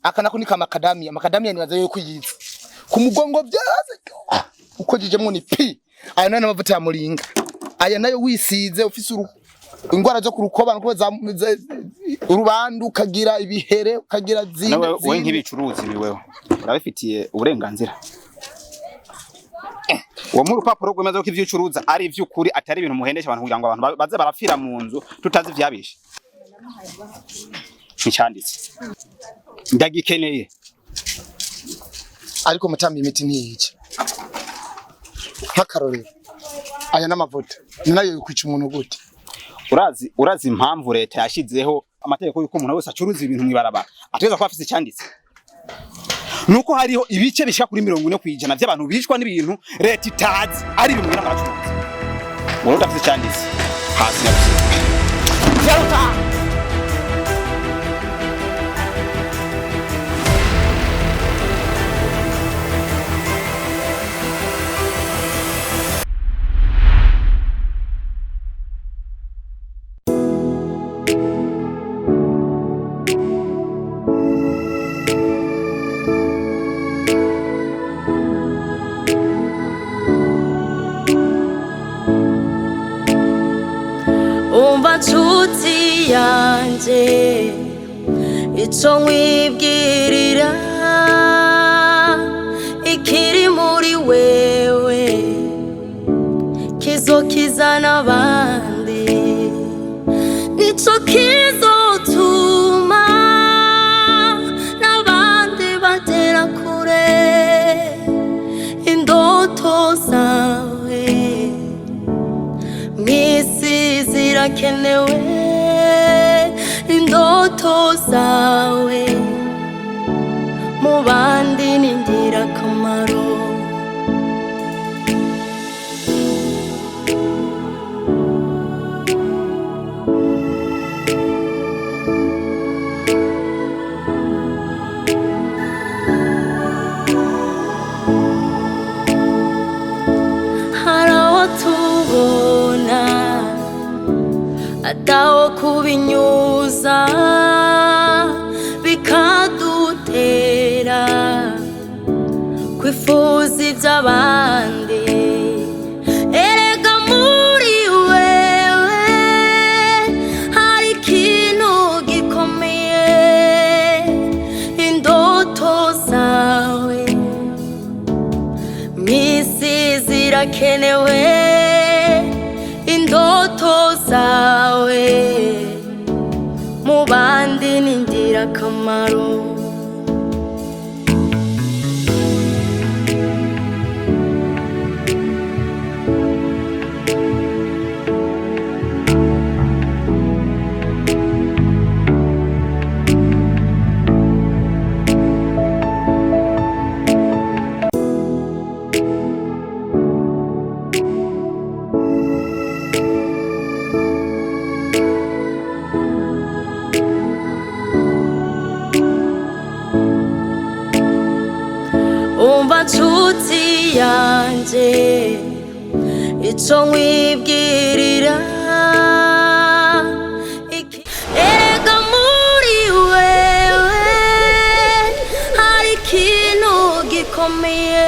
akana kunika makadamia nibaza yuko yiza ku mugongo byaze uko jijemo ni pi aya nana amavuta ya muringa aya nayo wisize ufise ingwara zo kurukoba nuko urubandu ukagira ibihere ukagira zindi we nk'ibicuruzi biweho urabifitiye uburenganzira uwo mu rupapuro rwemeza ko ivyo ucuruza ari ivy'ukuri atari ibintu muhendesha abantu kugira ngo abantu baze barapfira mu nzu tutazi vyabishe nicanditse ndagikeneye ariko mutambi imiti ntiyice hakarorero aya n'amavuta nayo yikwica umuntu gute urazi impamvu leta yashizeho amategeko yuko umuntu wese acuruza ibintu mwibarabara ateza ko afise cyanditse nuko hariho ibice bishika kuri 40% by'abantu bishwa n'ibintu leta itazi ari ibintu n'abacuruzi wowe udafise cyanditse hasi yabuze nshuti yanje ico nkwibwirira ikiri muri wewe kizokizana abandi nico kizotuma n'abandi bagera kure indoto zawe misi zirakenewe indoto zawe mu bandi ni ingirakamaro haraho tubona ataho kubinyuza bikadutera kwifuza iby'abandi erega muri wewe hari ikintu gikomeye indoto zawe misi zirakenewe indoto zawe mu bandi ni ingirakamaro nshuti yanje ico nkwibwirira erega muri wewe hari ikintu gikomeye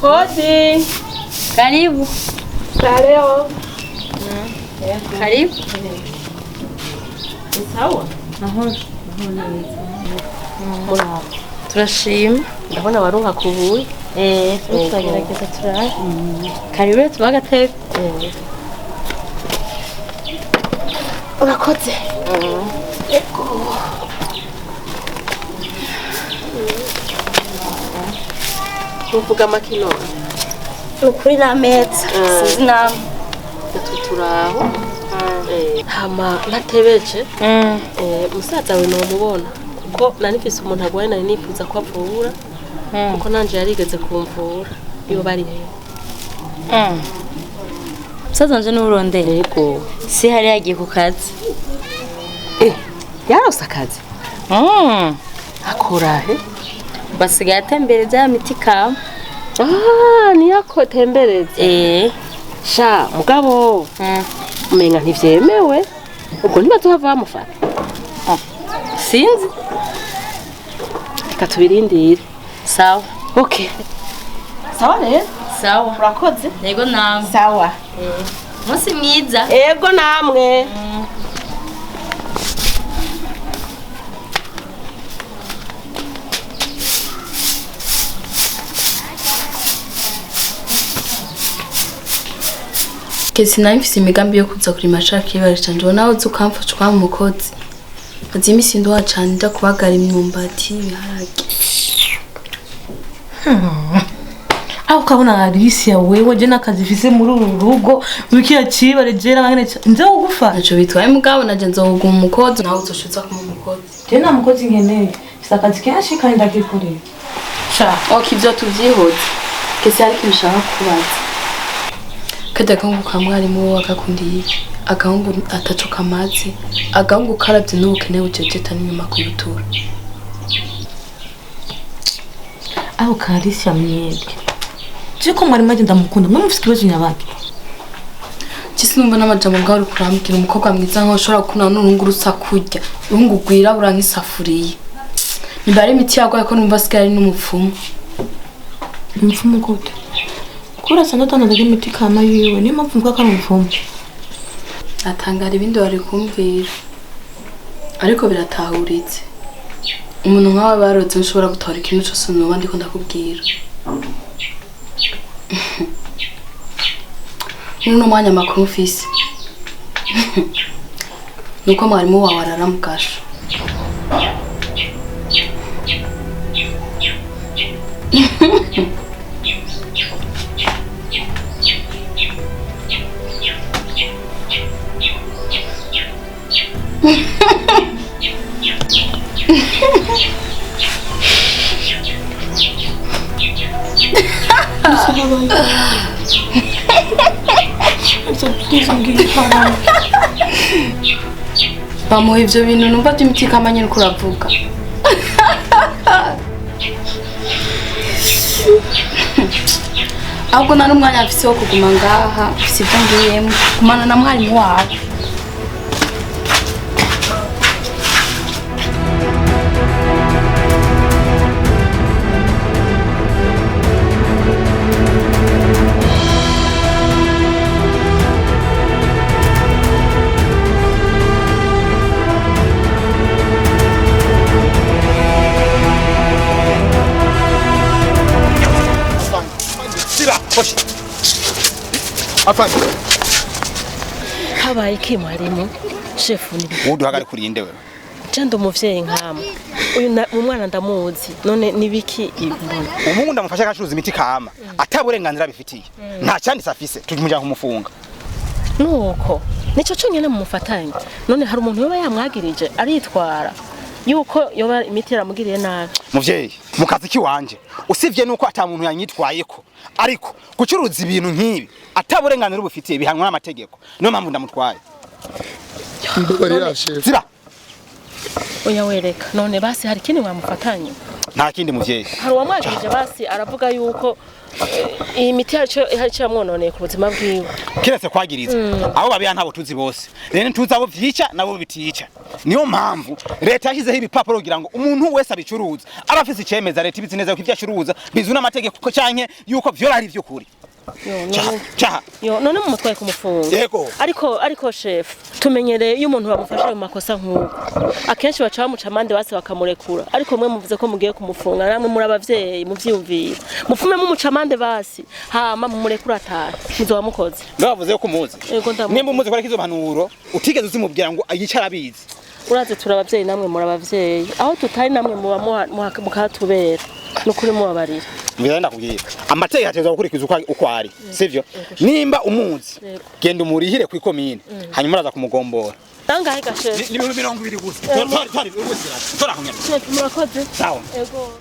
Hodi. Karibu. Leo. Karibu. Sawa. Muraho. Turashima. Ndabona waruha kubuye. Turagerageza turaje. Karibu tubagateka. Urakoze. Uvuga makino. Ukuri na meza. Sizi nama. Turaho. Hama natebeje. Musaza we no mubona. Kuko nanifise umuntu agwaye nari nifuza ko avura. Kuko nanje yarigeze kumvura. Iyo bari he. Musaza wanje n'urondera. Yego. Si hari yagiye ku kazi. Yarose akazi. Akora he? Basigaye atembereza ya miti kama. Niyako tembereza. Sha mugabo. Umenga ntivyemewe. Ubwo ntibazohava bamufata. Sinzi. Reka tubirindire. Sawa. Okay. Sawa rero. Sawa. Urakoze. Yego namwe. Sawa. Musi mwiza. Yego namwe. Kesi nayo mfise imigambi yo kuza kuri mashaka kibare canje naho ukamfasha kwa mukozi. Azi imisi ndo cyane nda kubagara imyumbati ibiharage. Aho kabona Alicia wewe je nakazi fise muri uru rugo wikiya cibare jera bangene nze ugufa. Naco bitwaye mugabo naje nzoguma umukozi naho uzoshitsa ku mukozi. Je na mukozi nkeneye. Sakazi kenshi kandi ndagikorera. Sha, okivyo tuvyihoze. Kesi ari kimshaka kubaza. Kada kangu ka mwalimu wakakundiye. Agahungu ataco kamazi. Agahungu karavye n'ubukene bujejeta n'inyuma ku rutura. Aho Alicia mwebwe. Jiko mwalimu aje ndamukunda mwe mufise kibazo nyabaki. Kisi numva n'amajambo ngaho kurambira umukobwa mwiza nko ushobora kuna n'urungu rusa kurya. Urungu gwirabura nk'isafuriye. Nibare imiti yagwaye ko numva sigari n'umupfumu. Umupfumu gute? Kura sana tanaga imiti kama yiwe ni mpamvu mvuga ko ari umupfumu. Atangara ibindi bari kumvira. Ariko biratahuritse. Umuntu nkawe baroze ushobora gutora ikintu cyose no bandi ko ndakubwira. Nuno mwanya makuru ufise. Nuko mwarimu wawe aramugasha. Bamuha ivyo bintu numva by'imiti kamanye nuko uravuga. Ahubwo nari umwanya afise wo kuguma ngaha, afise ivyo ngiyemo, kumana na mwarimu wawe. Afanye. Habaye iki mwalimu? Shefu ni. Woduhagare kurinde wewe. Jando umuvyeyi nkama. Uyu umwana ndamuzi. None nibiki imbona? Umungu ndamufasha gashuruza imiti kama. Ataburenganzira bifitiye. Nta cyandi safise tujumuja kumufunga. Nuko. Nico cyonyene mumufatanye. None hari umuntu yoba yamwagirije aritwara. Yuko yoba imiti yaramugiriye nabi. Muvyeyi, mukazi ki wanje. Usivye nuko ata muntu yanyitwayeko. Ariko gucuruza ibintu nk'ibi ataburenganzira bufitiye bihanwa n'amategeko. Niyo mpamvu ndamutwaye. Mbabarira chef. Zira. Oya wereka. None basi hari kindi wamufatanye. Nta kindi muvyeyi. Hari uwamwagirije basi aravuga yuko iyi miti yacu yamwononeye ku buzima bwiwe. Kiretse kwagiriza. Abo babiya ntabo tuzi bose. Rene tuzi abo vyica nabo bitica. niyo mpamvu leta yashyizeho ibipapuro kugira ngo umuntu wese abicuruza aba afise icemeza leta ibizi neza ko ivyo acuruza bizwi n'amategeko canke yuko vyo ari vy'ukuri. None mu mutwaye kumufunga. Yego. Ariko chef tumenyereye iyo umuntu bamufasha mu makosa nk'uko akenshi baca bamuca amande base bakamurekura ariko mwe muvuze ko mugiye kumufunga namwe muri abavyeyi muvyumvira mufume mu muca amande basi hama mumurekura atahe muzoba mukoze. Ndavuze ko muzi. Yego ndamu. Nimba umuzi ko izo mpanuro utigeze uzimubwira ngo ayicara abizi. Uraze turabavyeyi namwe muri abavyeyi aho tutari namwe muba mukatubera nukuri mubabarira. Mbira ndakubwira amategeko ateza gukurikiza uko ari sivyo nimba umuzi genda umurihire ku ikomine hanyuma uraza kumugombora Nangahe gashe ni 220 gusa tori tora kunyana chef murakoze sawa yego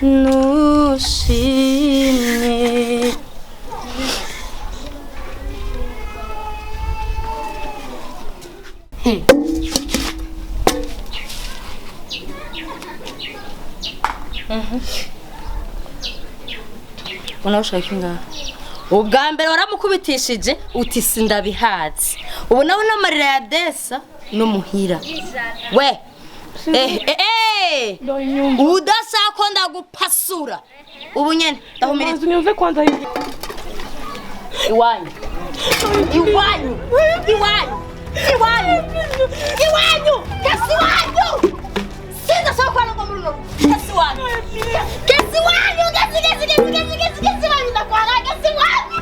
Nushimye Unawushaka ingahe ubwa mbere waramukubitishije uti sindabihatse ubu nawe n'amarira ya desa no muhira we udashaka ndagupasura ubu nyene ndahumiriza Unyumve kwanza hivi iwanyu kasi wanyu sinda sawa kwa ngo muri no kasi wanyu ndakwanga kasi wanyu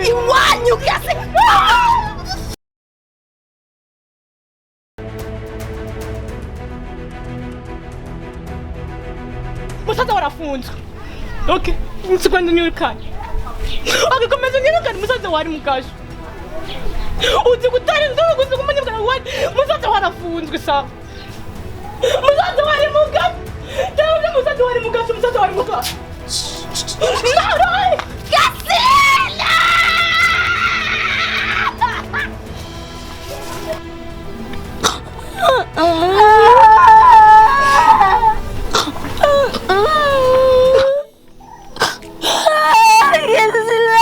iwanyu kasi musaza warafunzwe okay nsikwenda nyurikanye agakomeza nyurikanye musaza wari mugasho uzi gutara inzoga gusa kumenya bwa wari musaza warafunzwe sa musaza wari mugasho cyangwa musaza wari mugasho Naro Gasila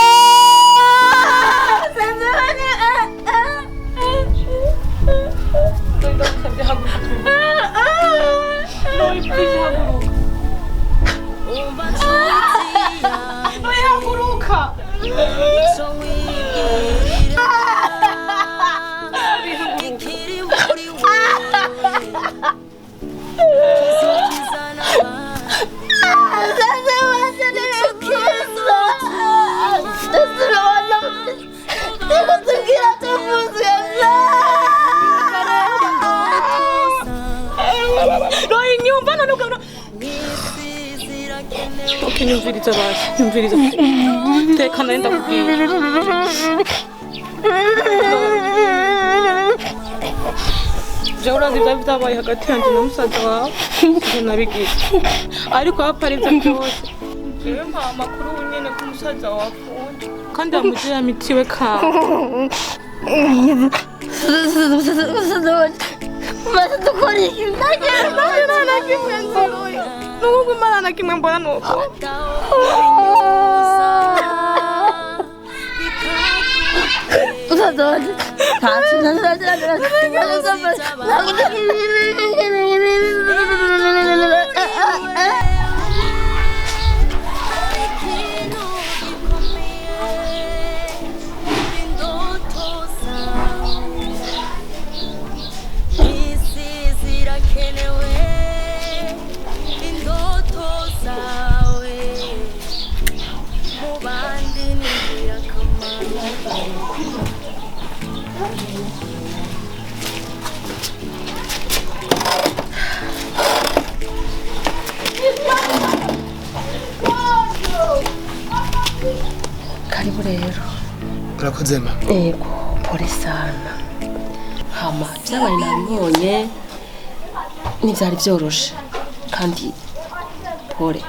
nyumviriza basi nyumviriza teka naenda kubwira je urazi byabaye hagati yanjye na musaza wawe nabigize ariko haparivye byose jewe mpa amakuru nyene ku musaza wafunze kandi amuje yamitiwe kawe Mas dukora iki nuko imana na kimwe mbona nuko uzadoje Karibu rero. Urakoze ma. Yego, pole sana. Hama byabaye nabibonye n'ivyari vyoroshe kandi pole.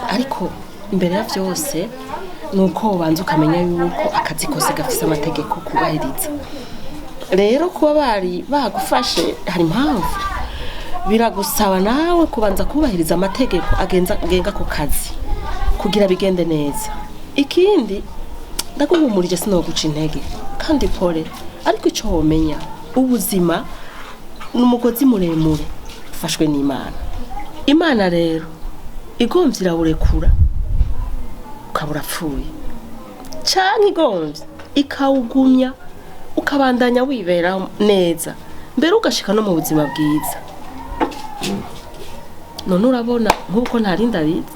Ariko imbere ya vyose nuko ubanza ukamenya yuko akazi kose gafise amategeko kubahiriza. Rero kuba bari bagufashe hari impamvu biragusaba nawe kubanza kubahiriza amategeko agenga ku kazi kugira bigende neza. Ikindi ndaguhumurije sinoguca intege kandi pole, ariko ico womenya ubuzima n'umugozi muremure ufashwe n'Imana. Imana rero igomvye irawurekura ukabura pfuye canke igomvye ikawugumya ukabandanya wibera neza mbere ugashika no mu buzima bwiza. None urabona nkuko ntari ndabizi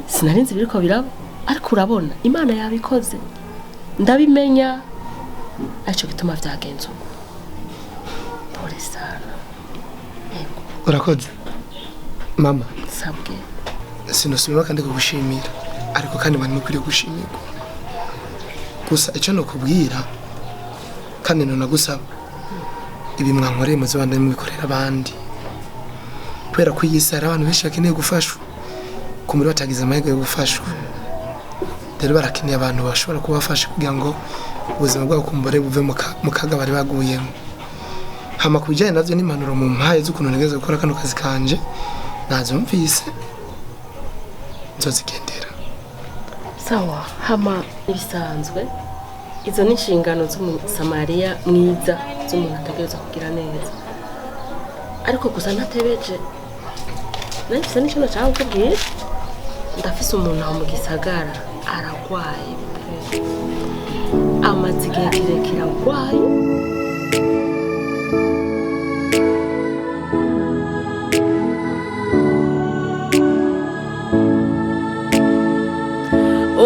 sinarinzi biriko biraba, ariko urabona Imana yabikoze ndabimenya, ariko gituma vyagenze uko. Pole sana. Yego. Urakoze mama. Sabwe. Sinosubira kandi kugushimira, ariko kandi mani mukwiriye gushimirwa. Gusa icyo nokubwira kandi nonagusaba ibi mwankoreye muze bande mubikorera abandi, kubera ko iyi sara abantu benshi bakeneye gufashwa ku muri batagize amahirwe yo gufashwa. Rero barakeneye abantu bashobora kubafasha kugira ngo ubuzima bwabo kumbore buve mu kaga bari baguyemo. Hama kubijyanye navyo n'impanuro mu mpaye z'ukuntu ntegeze gukora kano kazi kanje nazumvise nzozigendera. Sawa, hama ibisanzwe izo ni inshingano z'umusamariya mwiza z'umuntu ategereza kugira neza. Ariko gusa ntatebeje nahise n'icyo nashaka kukubwira, ndafise umuntu aho mu gisagara aragwaye amaze igihe kirekire aragwaye.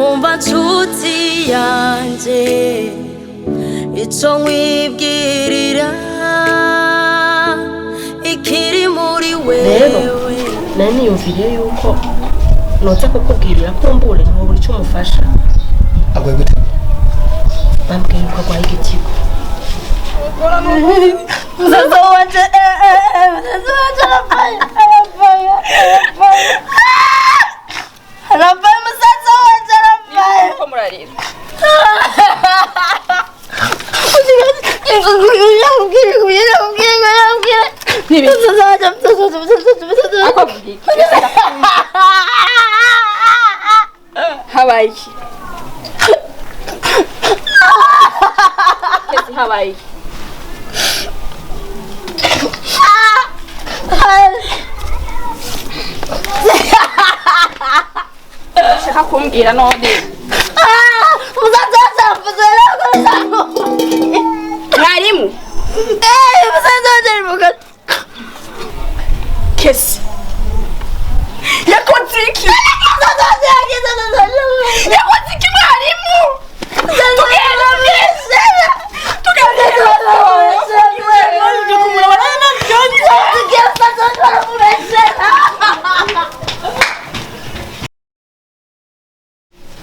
Umva nshuti yanje ico nkwibwirira ikiri muri wewe. Nari niyumviriye yuko noza kukubwirira ko mbure ntubura icyo umufasha. Agwaye gute? Bambwiye yuko agwaye igitigo. Musaza wanje arabaye musaza wanje arabaye. Ko murarira. Hawaii. Kesi Hawaii. Shaka kumbwira none. Mwalimu. Kesi. Yakoze iki? Yakoze iki mwalimu?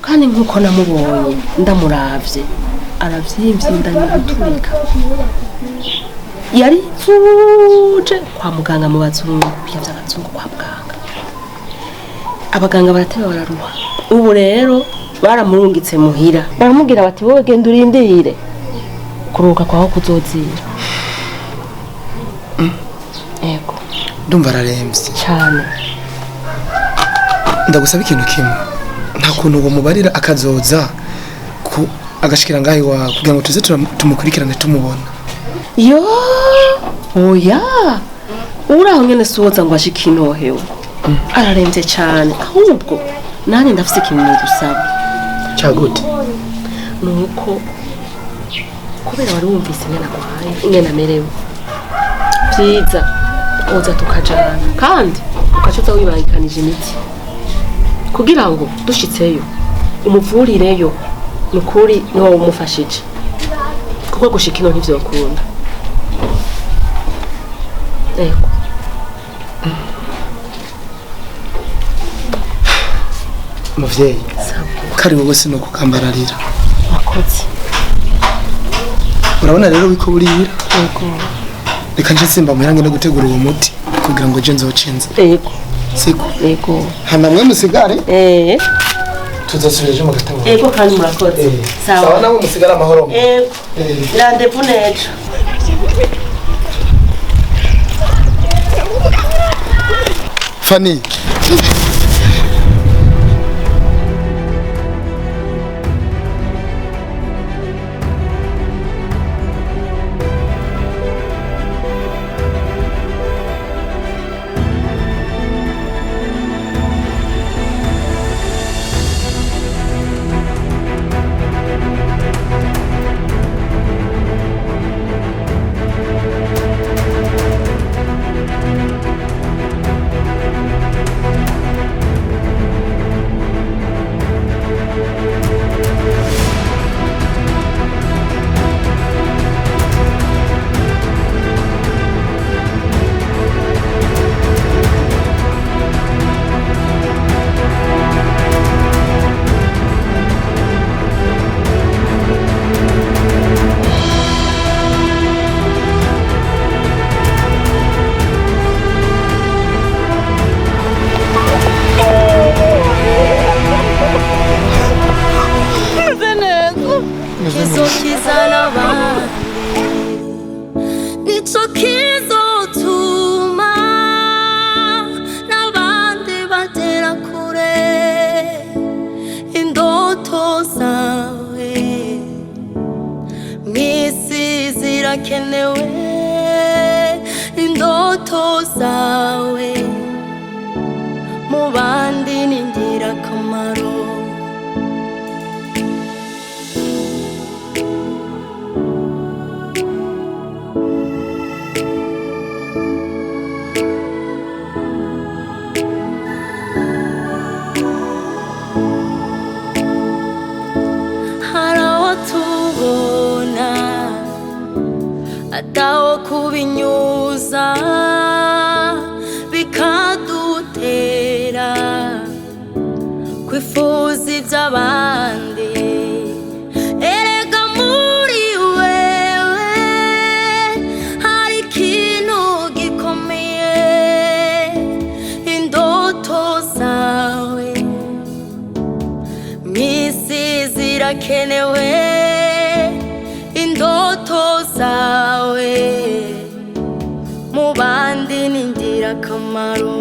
Kandi nkuko namubonye ndamuravye aravyimvye ndani guturika. Yari tuje kwa muganga mu bazungu, biyavya abazungu kwa muganga. Abaganga barateba bararuha. Ubu rero baramurungitse muhira. Baramubwira bati wowe genda urindire kuruhuka kwaho kuzozira. Ego. Ndumva araremvye Cyane. ndagusaba ikintu kimwe, nta kuntu uwo mubarira akazoza ku agashikira ngahe wa kugira ngo tuze tumukurikirane tumubona. Yo, oya. Uraho nyene suwoza ngo ashike inohewe. Araremvye cyane. Ahubwo nani ndafise ikintu ndusaba. Cyagute? Nuko kubera wari wumvise ingena kwaye, ingena merewe. Vyiza uza tukajana kandi ukacuza wibangikanije imiti kugira ngo dushitseyo umuvurireyo nukuri niwo umufashije. kuko gushika ino ntivyokunda. Ego. Muvyeyi kari wowe sino kukambararira Wakoze. urabona rero wiko burira Ego. reka nje simba murange no gutegura uwo muti kugira ngo je nzocenze Ego. siko Ego. hana mwe musigare tuzasubireje mu gatabo Ego kandi murakoze. sawa nabo musigara amahoro Ego. Rendez-vous nejo. Fanny Atao kubinyuza bikadutera kwifuza iby'abandi erega muri wewe hari ikintu gikomeye indoto zawe misi zirakenewe indoto zawe mu bandi ni ingirakamaro